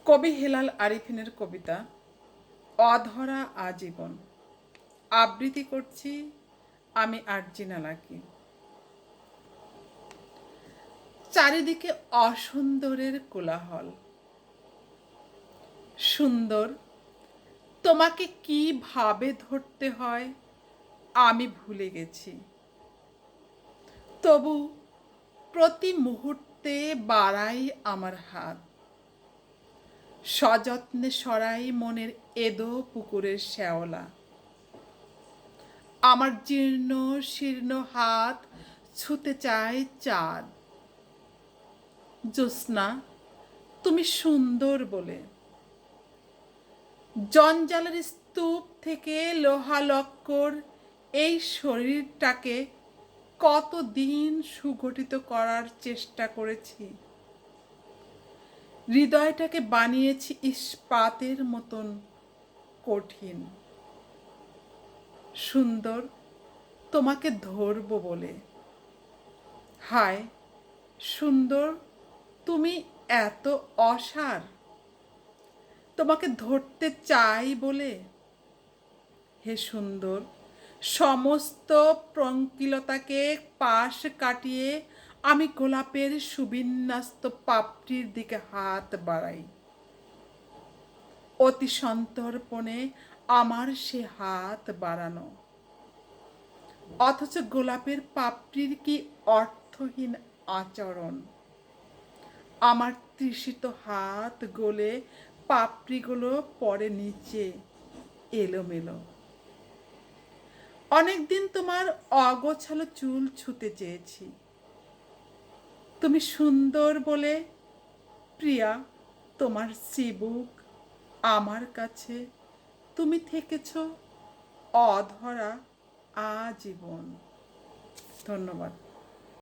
কবি হেলাল আরিফিনের কবিতা অধরা আজীবন আবৃত্তি করছি আমি আরজিনা লাকি। চারিদিকে অসুন্দরের কোলাহল। সুন্দর, তোমাকে কিভাবে ধরতে হয় আমি ভুলে গেছি। তবু প্রতি মুহূর্তে বাড়াই আমার হাত, সযত্নে সরাই মনের এদো পুকুরের শ্যাওলা। আমার জীর্ণ শীর্ণ হাত ছুতে চায় চাঁদ। জ্যোৎস্না, তুমি সুন্দর বলে জঞ্জালের স্তূপ থেকে লোহালক্কর এই শরীরটাকে কতদিন সুগঠিত করার চেষ্টা করেছি। হৃদয়টাকে বানিয়েছি ইস্পাতের মতন কঠিন। সুন্দর, তোমাকে ধরব বলে। হায় সুন্দর, তুমি এত অসার। তোমাকে ধরতে চাই বলে। হে সুন্দর, সমস্ত প্রঙ্কিলতাকে পাশ কাটিয়ে আমি গোলাপের সুবিন্যস্ত পাপড়ির দিকে হাত বাড়াই। অতি সন্তর্পণে আমার সে হাত বাড়ানো, অথচ গোলাপের পাপড়ির কি অর্থহীন আচরণ। আমার তৃষিত হাত গলে পাপড়িগুলো পড়ে নিচে এলোমেলো। অনেকদিন তোমার অগোছালো চুল ছুতে চেয়েছি। তুমি সুন্দর বলে প্রিয়া, তোমার চিবুক আমার কাছে। তুমি থেকেছ অধরা আজীবন। ধন্যবাদ।